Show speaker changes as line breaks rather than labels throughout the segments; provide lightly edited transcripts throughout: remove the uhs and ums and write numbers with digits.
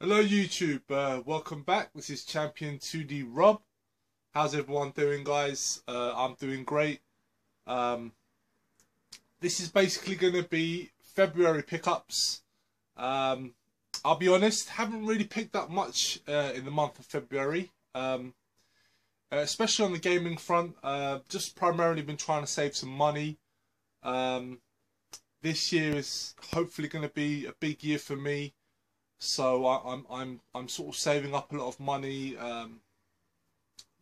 Hello YouTube, welcome back. This is Champion 2D Rob. How's everyone doing, guys? I'm doing great. This is basically going to be February pickups. I'll be honest, haven't really picked up much in the month of February, especially on the gaming front. Just primarily been trying to save some money. This year is hopefully going to be a big year for me. So I'm sort of saving up a lot of money, I'm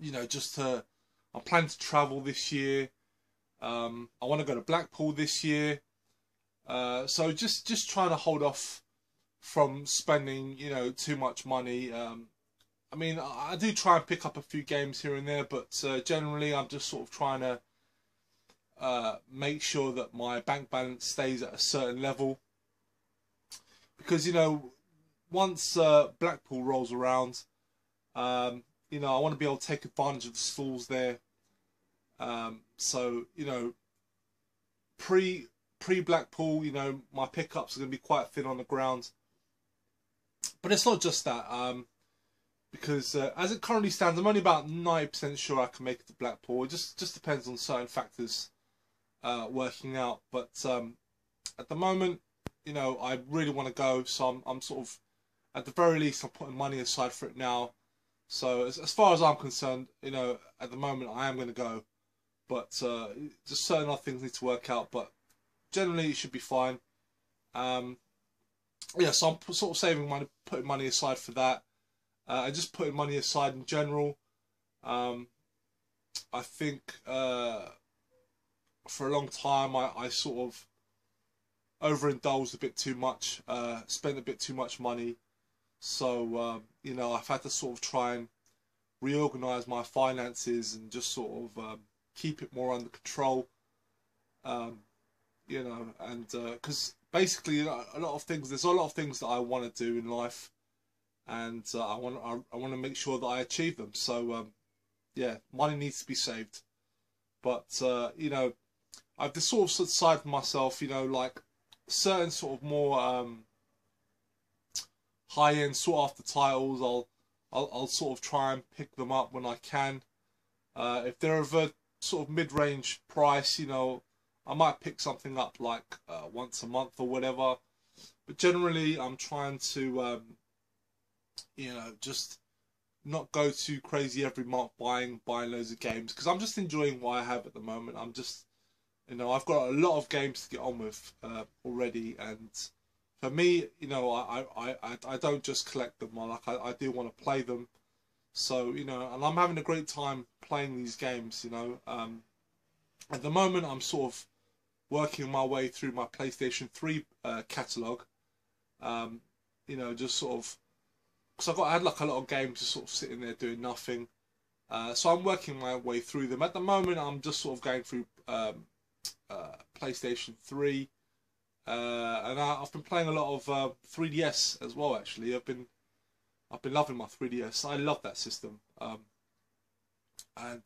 planning to travel this year. I want to go to Blackpool this year. So just trying to hold off from spending, too much money. I mean, I do try and pick up a few games here and there, but generally I'm just sort of trying to make sure that my bank balance stays at a certain level. Because, once Blackpool rolls around, I want to be able to take advantage of the stalls there. So pre Blackpool, my pickups are going to be quite thin on the ground. But it's not just that, because as it currently stands, I'm only about 90% sure I can make it to Blackpool. It just depends on certain factors working out. But at the moment, I really want to go, so I'm sort of, at the very least, I'm putting money aside for it now. So as far as I'm concerned, at the moment I am going to go. But just certain other things need to work out. But generally it should be fine. So I'm sort of saving money, putting money aside for that. And just putting money aside in general. I think for a long time I sort of overindulged a bit too much, spent a bit too much money. So, I've had to sort of try and reorganise my finances and just sort of keep it more under control. Because basically a lot of things, there's a lot of things that I want to do in life, and I want to make sure that I achieve them. So, yeah, money needs to be saved. But, I've just sort of set aside for myself, like certain sort of more high-end sought-after titles. I'll sort of try and pick them up when I can. If they're of a sort of mid-range price, I might pick something up like once a month or whatever. But generally, I'm trying to, just not go too crazy every month buying loads of games, because I'm just enjoying what I have at the moment. I'm just, I've got a lot of games to get on with already, and for me, I don't just collect them. I do want to play them. So, and I'm having a great time playing these games, At the moment, I'm sort of working my way through my PlayStation 3 catalogue. Just sort of, because I had like a lot of games just sort of sitting there doing nothing. So I'm working my way through them. At the moment, I'm just sort of going through PlayStation 3. And I've been playing a lot of 3DS as well. Actually, I've been loving my 3DS. I love that system. And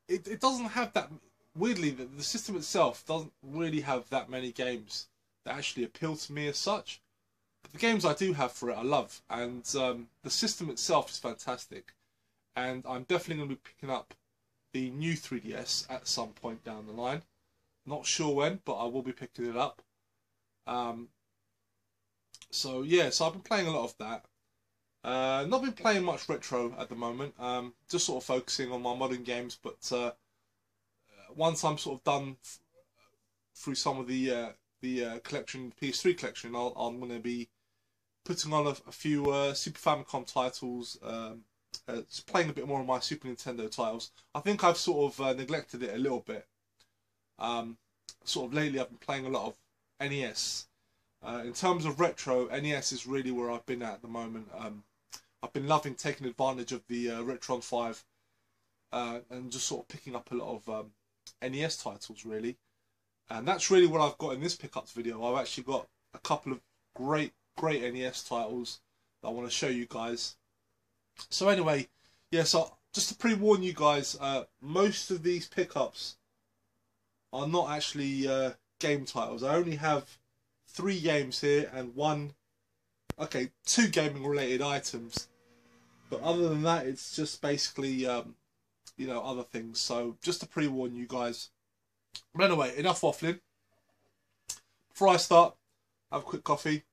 it doesn't have that. Weirdly, the system itself doesn't really have that many games that actually appeal to me as such. But the games I do have for it, I love, and the system itself is fantastic. And I'm definitely going to be picking up the new 3DS at some point down the line. Not sure when, but I will be picking it up. So yeah, so I've been playing a lot of that. Not been playing much retro at the moment. Just sort of focusing on my modern games. But once I'm sort of done through some of the collection, PS3 collection, I'm going to be putting on a few Super Famicom titles. Just playing a bit more of my Super Nintendo titles. I think I've sort of neglected it a little bit. Sort of lately I've been playing a lot of NES. In terms of retro, NES is really where I've been at the moment. I've been loving taking advantage of the Retron 5 and just sort of picking up a lot of NES titles, really. And that's really what I've got in this pickups video. I've actually got a couple of great NES titles that I want to show you guys. So anyway, yeah, so just to pre-warn you guys, most of these pickups are not actually game titles. I only have 3 games here and one okay, 2 gaming related items, but other than that, it's just basically you know, other things. So just to pre-warn you guys. But anyway, enough waffling. Before I start, have a quick coffee.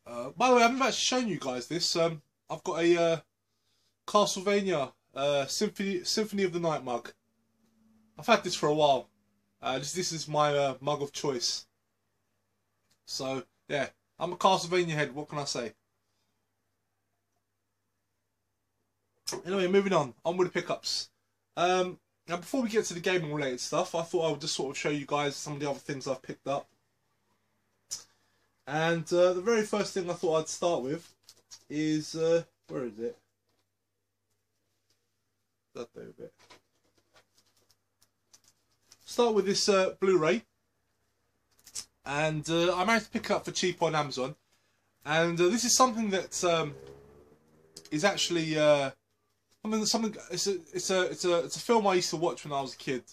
By the way, I haven't actually shown you guys this. I've got a Castlevania Symphony of the Night mug. I've had this for a while. This is my mug of choice. So yeah, I'm a Castlevania head. What can I say? Anyway, moving on with the pickups. Now, before we get to the gaming related stuff, I thought I would just sort of show you guys some of the other things I've picked up. And the very first thing I thought I'd start with is where is it? That there a bit. Start with this Blu-ray, and I managed to pick it up for cheap on Amazon. And this is something that is actually something. It's a film I used to watch when I was a kid,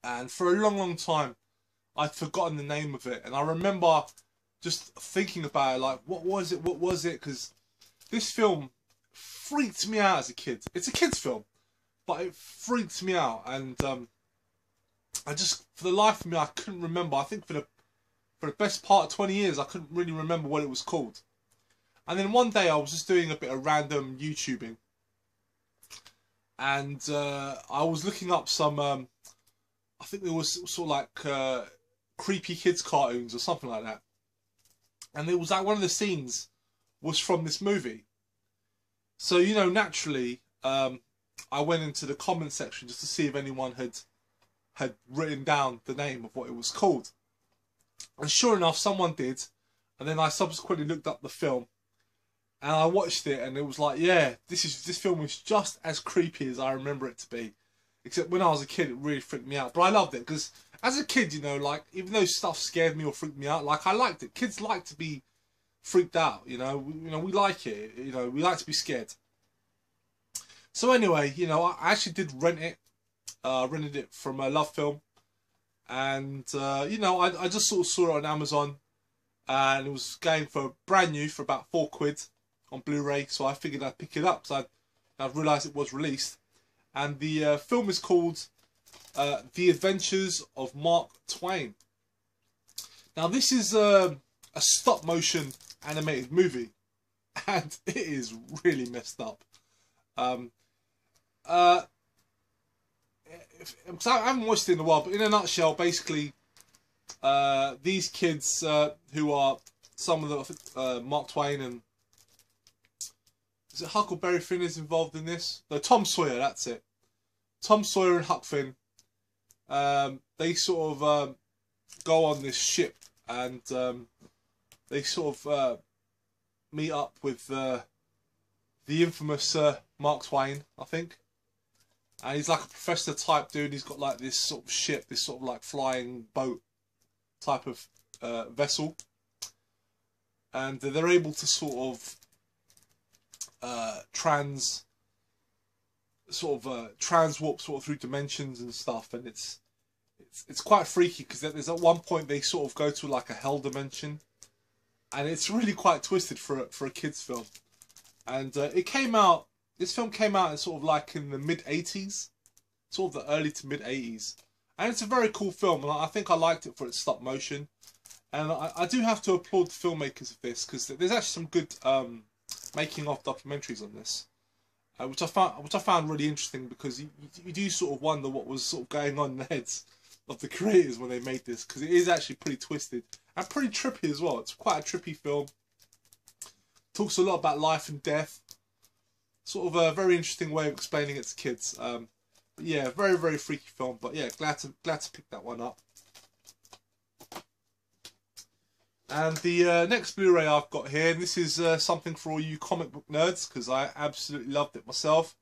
and for a long time I'd forgotten the name of it. And I remember just thinking about it, like, what was it? Because this film freaked me out as a kid. It's a kid's film, but it freaked me out, and I just, for the life of me, I couldn't remember. I think for the best part of 20 years, I couldn't really remember what it was called. And then one day I was just doing a bit of random YouTubing, and I was looking up some, I think there was sort of like creepy kids cartoons or something like that. And it was like one of the scenes was from this movie. So, you know, naturally, I went into the comment section just to see if anyone had written down the name of what it was called. And sure enough, someone did. And then I subsequently looked up the film, and I watched it, and it was like, yeah, this film is just as creepy as I remember it to be. Except when I was a kid, it really freaked me out. But I loved it, because as a kid, you know, like, even though stuff scared me or freaked me out, like, I liked it. Kids like to be freaked out, you know. We like it, you know, we like to be scared. So anyway, you know, I actually did rent it. Rented it from a Love Film, and you know, I just sort of saw it on Amazon, and it was going for brand new for about £4 on Blu-ray. So I figured I'd pick it up, so I realised it was released, and the film is called The Adventures of Mark Twain. Now this is a stop-motion animated movie, and it is really messed up. I haven't watched it in a while, but in a nutshell, basically, these kids who are some of the Mark Twain, and is it Huckleberry Finn is involved in this? No, Tom Sawyer, that's it. Tom Sawyer and Huck Finn. They sort of go on this ship, and they sort of meet up with the infamous Mark Twain, I think. And he's like a professor type dude. He's got like this sort of ship, this sort of like flying boat type of vessel. And they're able to sort of transwarp sort of through dimensions and stuff. And it's quite freaky, because there's at one point they sort of go to like a hell dimension. And it's really quite twisted for a kid's film. And this film came out in sort of like in the mid-80s, sort of the early to mid-80s. And it's a very cool film, and I think I liked it for its stop motion. And I do have to applaud the filmmakers of this, because there's actually some good making of documentaries on this, which I found really interesting, because you do sort of wonder what was sort of going on in the heads of the creators when they made this, because it is actually pretty twisted and pretty trippy as well. It's quite a trippy film. Talks a lot about life and death. Sort of a very interesting way of explaining it to kids. But yeah, very, very freaky film. But yeah, glad to pick that one up. And the next Blu-ray I've got here, and this is something for all you comic book nerds, because I absolutely loved it myself.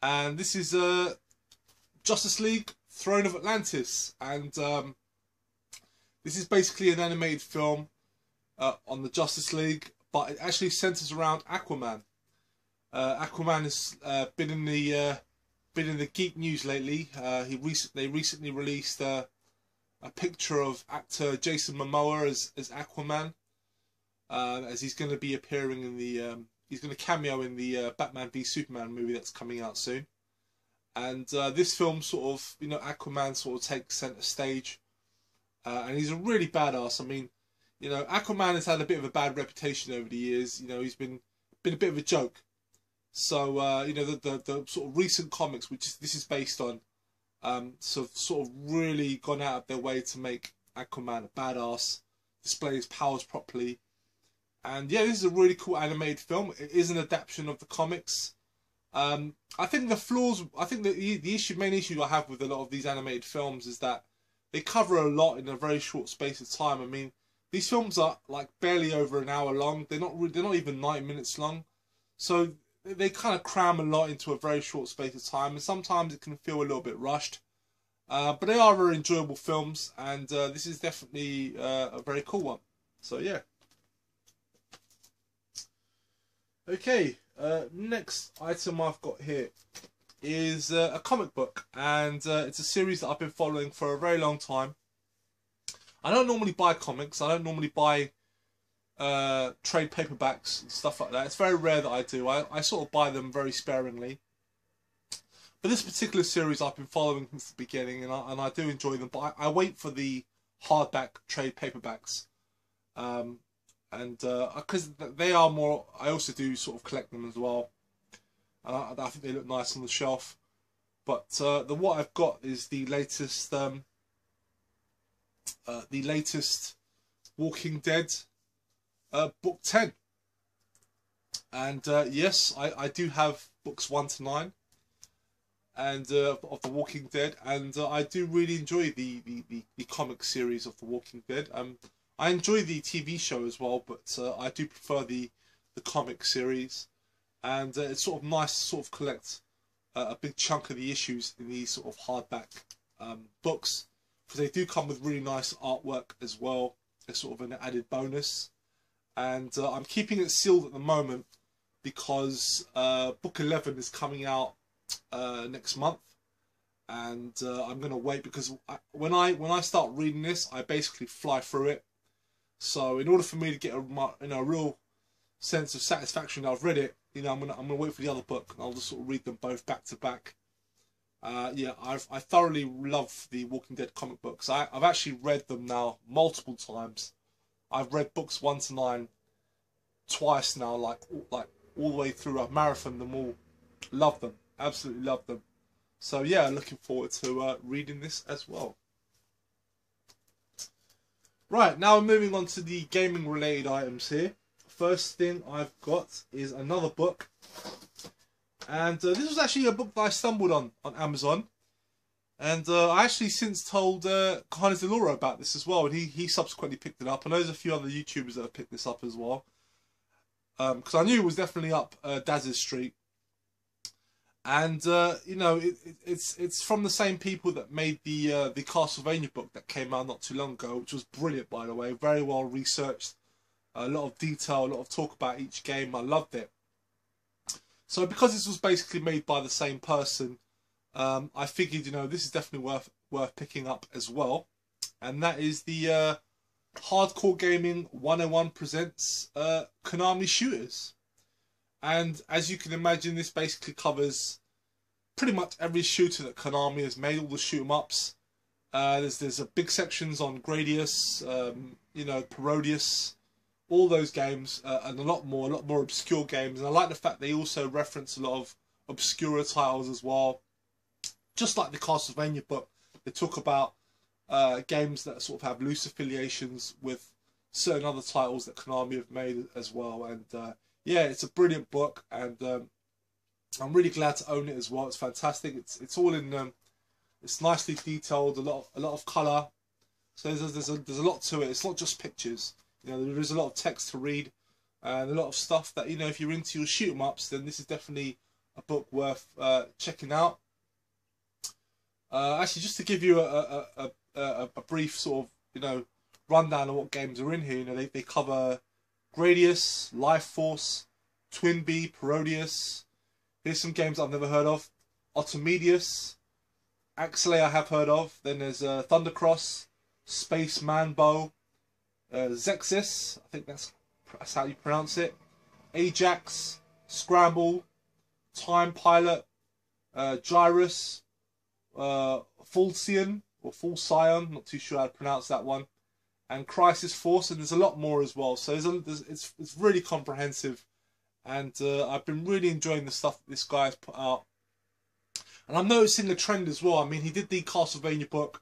And this is Justice League: Throne of Atlantis, and this is basically an animated film on the Justice League, but it actually centers around Aquaman. Aquaman has been in the geek news lately. They recently released a picture of actor Jason Momoa as Aquaman, as he's going to be appearing in the he's going to cameo in the Batman v Superman movie that's coming out soon. And this film sort of, you know, Aquaman sort of takes centre stage, and he's a really badass. I mean, you know, Aquaman has had a bit of a bad reputation over the years. You know, he's been a bit of a joke. So you know, the sort of recent comics, which this is based on, sort of really gone out of their way to make Aquaman a badass, display his powers properly. And yeah, this is a really cool animated film. It is an adaptation of the comics. I think the flaws, I think the main issue I have with a lot of these animated films is that they cover a lot in a very short space of time. I mean, these films are like barely over an hour long. They're not even 90 minutes long. So they kind of cram a lot into a very short space of time, and sometimes it can feel a little bit rushed. But they are very enjoyable films, and this is definitely a very cool one. So yeah. Okay, next item I've got here is a comic book, and it's a series that I've been following for a very long time. I don't normally buy comics. I don't normally buy trade paperbacks and stuff like that. It's very rare that I do. I sort of buy them very sparingly. But this particular series I've been following since the beginning, and I do enjoy them. But I wait for the hardback trade paperbacks, and because they are more. I also do sort of collect them as well, and I think they look nice on the shelf. But what I've got is the latest Walking Dead book 10, and yes, I do have books 1 to 9, and of The Walking Dead, and I do really enjoy the comic series of The Walking Dead. I enjoy the TV show as well, but I do prefer the comic series, and it's sort of nice to sort of collect a big chunk of the issues in these sort of hardback books, because they do come with really nice artwork as well. It's sort of an added bonus, and I'm keeping it sealed at the moment because book 11 is coming out next month, and I'm gonna wait because when I start reading this, I basically fly through it. So in order for me to get a real sense of satisfaction that I've read it, you know, I'm gonna wait for the other book, and I'll just sort of read them both back to back. Yeah, I thoroughly love the Walking Dead comic books. I've actually read them now multiple times. I've read books 1 to 9 twice now, like all the way through. I've marathoned them all. Love them, absolutely love them. So yeah, looking forward to reading this as well. Right, now we're moving on to the gaming related items here. First thing I've got is another book. And this was actually a book that I stumbled on Amazon. And I actually since told Carnes Delora about this as well. And he subsequently picked it up. And there's a few other YouTubers that have picked this up as well. Because I knew it was definitely up Daz's street. And, you know, it's from the same people that made the Castlevania book that came out not too long ago. Which was brilliant, by the way. Very well researched. A lot of detail, a lot of talk about each game. I loved it. So because this was basically made by the same person, I figured, you know, this is definitely worth picking up as well. And that is the Hardcore Gaming 101 presents Konami Shooters. And as you can imagine, this basically covers pretty much every shooter that Konami has made, all the shoot 'em ups. There's a big sections on Gradius, you know, Parodius, all those games, and a lot more obscure games. And I like the fact they also reference a lot of obscure titles as well. Just like the Castlevania book, they talk about games that sort of have loose affiliations with certain other titles that Konami have made as well. And yeah, it's a brilliant book, and I'm really glad to own it as well. It's fantastic. It's all in it's nicely detailed, a lot of colour. So there's a lot to it. It's not just pictures. You know, there is a lot of text to read, and a lot of stuff that, you know, if you're into your shoot 'em ups, then this is definitely a book worth checking out. Actually, just to give you a brief sort of, you know, rundown of what games are in here. You know, they cover Gradius, Life Force, Twinbee, Parodius. Here's some games I've never heard of. Automedius, Axelay I have heard of. Then there's Thundercross, Space Manbo, Zexis, I think that's how you pronounce it, Ajax, Scramble, Time Pilot, Gyrus, Fulcian, or Fulcion, not too sure how to pronounce that one, and Crisis Force, and there's a lot more as well. So it's really comprehensive, and I've been really enjoying the stuff that this guy has put out. And I'm noticing a trend as well. I mean, he did the Castlevania book.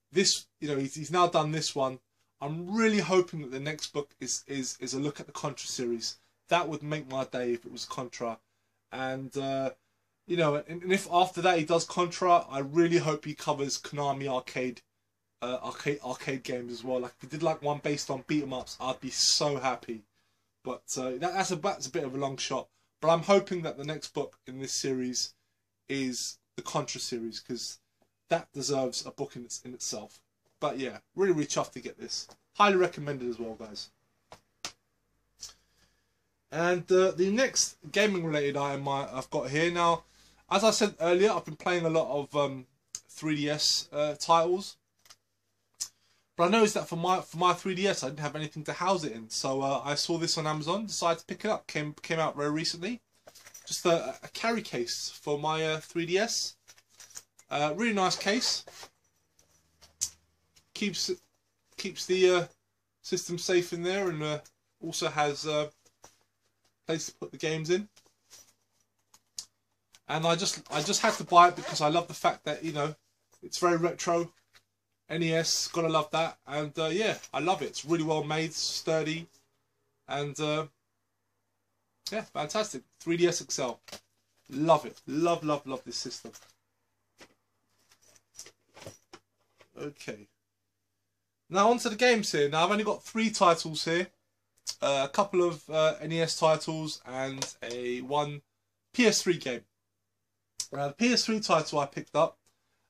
This, you know, he's now done this one. I'm really hoping that the next book is a look at the Contra series. That would make my day if it was Contra. And you know, and if after that he does Contra, I really hope he covers Konami arcade games as well. Like if he did like one based on beat 'em ups, I'd be so happy. But that's a bit of a long shot. But I'm hoping that the next book in this series is the Contra series, because that deserves a book in itself. But yeah, really chuffed to get this. Highly recommended as well, guys. And the next gaming related item I've got here. Now, as I said earlier, I've been playing a lot of 3DS titles. But I noticed that for my 3DS, I didn't have anything to house it in. So I saw this on Amazon, decided to pick it up. Came out very recently. Just a carry case for my 3DS. Really nice case. Keeps the system safe in there, and also has a place to put the games in. And I just had to buy it because I love the fact that, you know, it's very retro. NES, gotta love that. And yeah, I love it. It's really well made, sturdy, and yeah, fantastic. 3DS XL. Love it. Love this system. Okay. Now onto the games here. Now I've only got 3 titles here. A couple of NES titles and one PS3 game. The PS3 title I picked up.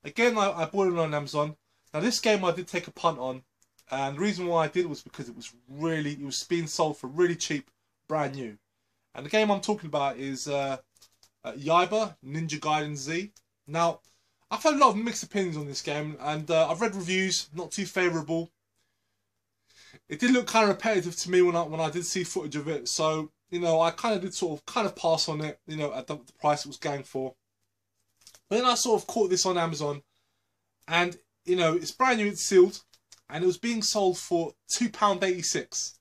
Again, I bought it on Amazon. Now this game I did take a punt on. And the reason why I did was because it was being sold for really cheap, brand new. And the game I'm talking about is Yaiba Ninja Gaiden Z. Now, I've had a lot of mixed opinions on this game, and I've read reviews, not too favourable. It did look kind of repetitive to me when I did see footage of it, so, you know, I kind of did kind of pass on it, you know, at the price it was going for. But then I sort of caught this on Amazon, and, you know, it's brand new, it's sealed, and it was being sold for £2.86.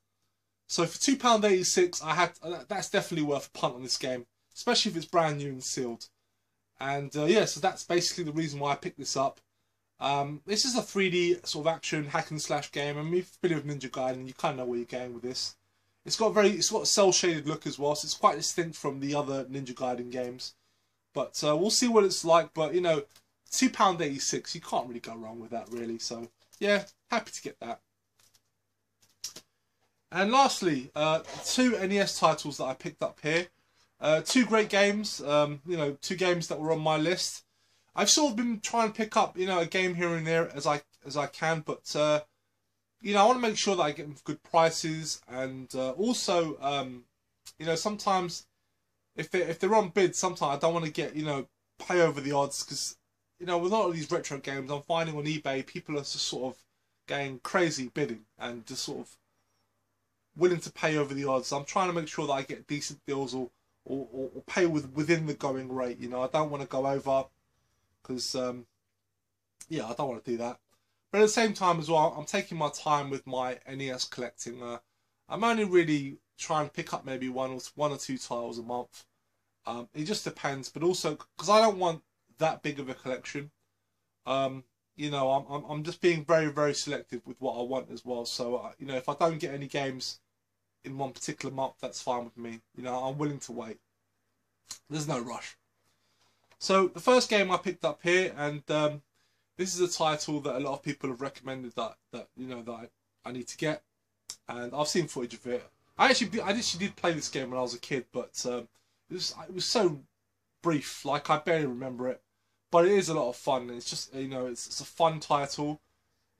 So for £2.86, that's definitely worth a punt on this game, especially if it's brand new and sealed. And yeah, so that's basically the reason why I picked this up. This is a 3D sort of action hack and slash game. I mean, if you're familiar with Ninja Gaiden, you kind of know where you're going with this. It's got a cell shaded look as well, so it's quite distinct from the other Ninja Gaiden games. But we'll see what it's like. But you know, £2.86, you can't really go wrong with that, really. So yeah, happy to get that. And lastly, 2 NES titles that I picked up here. 2 great games, you know, 2 games that were on my list. I've sort of been trying to pick up, you know, a game here and there as I can, but you know, I want to make sure that I get them for good prices, and also, you know, sometimes if they're on bid, sometimes I don't want to get, you know, pay over the odds, because, you know, with a lot of these retro games, I'm finding on eBay people are just sort of going crazy bidding and just sort of willing to pay over the odds. So I'm trying to make sure that I get decent deals or pay within the going rate. You know, I don't want to go over, because yeah, I don't want to do that. But at the same time as well, I'm taking my time with my NES collecting. I'm only really trying to pick up maybe one or two titles a month. It just depends, but also because I don't want that big of a collection. You know, I'm just being very, very selective with what I want as well. So you know, if I don't get any games in one particular month, that's fine with me. You know, I'm willing to wait. There's no rush. So the first game I picked up here, and this is a title that a lot of people have recommended that you know that I need to get, and I've seen footage of it. I actually did play this game when I was a kid, but it was so brief, like I barely remember it. But it is a lot of fun. It's just, you know, it's a fun title.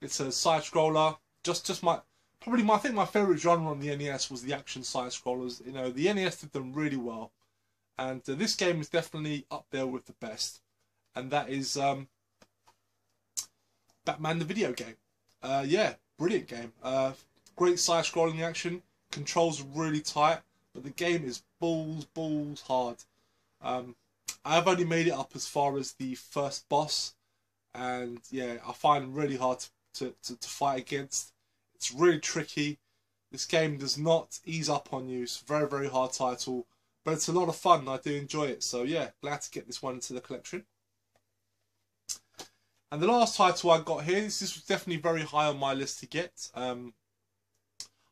It's a side scroller. I think my favourite genre on the NES was the action side scrollers. You know, the NES did them really well, and this game is definitely up there with the best, and that is Batman the video game. Yeah, brilliant game. Great side-scrolling action. Controls really tight, but the game is balls hard. I've only made it up as far as the first boss, and yeah, I find it really hard to fight against. It's really tricky. This game does not ease up on you. It's a very hard title, but it's a lot of fun. I do enjoy it. So yeah, glad to get this one into the collection. And the last title I got here, this was definitely very high on my list to get.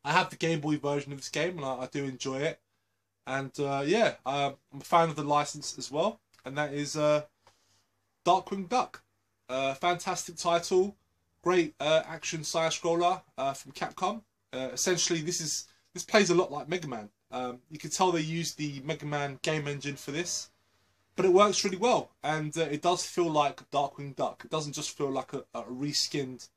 I have the Game Boy version of this game, and I do enjoy it. And yeah, I'm a fan of the license as well, and that is Darkwing Duck. Fantastic title, great action side scroller from Capcom. Essentially, this plays a lot like Mega Man. You can tell they used the Mega Man game engine for this, but it works really well, and it does feel like Darkwing Duck. It doesn't just feel like a reskinned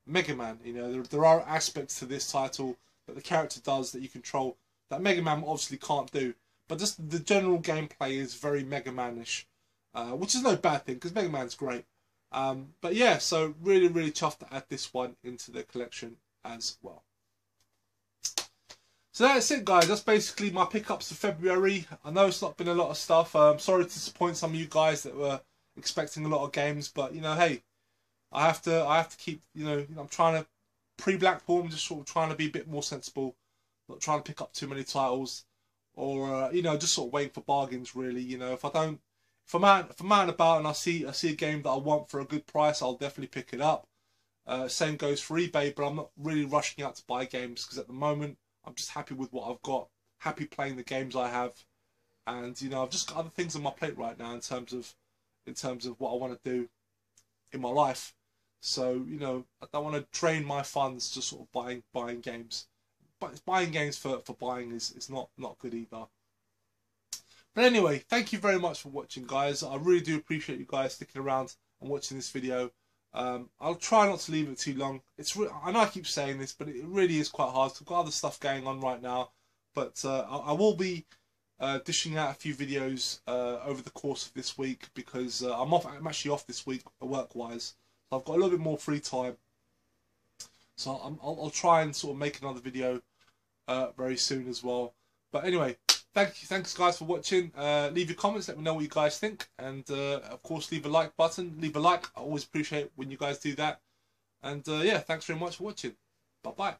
Mega Man. You know, there are aspects to this title that the character does that you control that Mega Man obviously can't do, but just the general gameplay is very Mega Man-ish, which is no bad thing because Mega Man's great. But yeah, so really chuffed to add this one into the collection as well. So that's it, guys. That's basically my pickups for February. I know it's not been a lot of stuff. I'm sorry to disappoint some of you guys that were expecting a lot of games, but you know, hey, I have to keep, you know, I'm trying to pre-Blackpool. I'm just sort of trying to be a bit more sensible, not trying to pick up too many titles, or you know, just sort of waiting for bargains. Really, you know, if I'm out and about and I see a game that I want for a good price, I'll definitely pick it up. Same goes for eBay, but I'm not really rushing out to buy games because at the moment I'm just happy with what I've got, happy playing the games I have, and you know, I've just got other things on my plate right now in terms of what I want to do in my life. So you know, I don't want to drain my funds just sort of buying games. But buying games for buying is not good either. But anyway, thank you very much for watching, guys. I really do appreciate you guys sticking around and watching this video. I'll try not to leave it too long. I know I keep saying this, but it really is quite hard. I've got other stuff going on right now, but I will be dishing out a few videos over the course of this week because I'm actually off this week work-wise. So I've got a little bit more free time. So I'll try and sort of make another video very soon as well. But anyway, thanks guys for watching. Leave your comments, let me know what you guys think, and of course leave a like button. Leave a like. I always appreciate when you guys do that. And yeah, thanks very much for watching. Bye bye.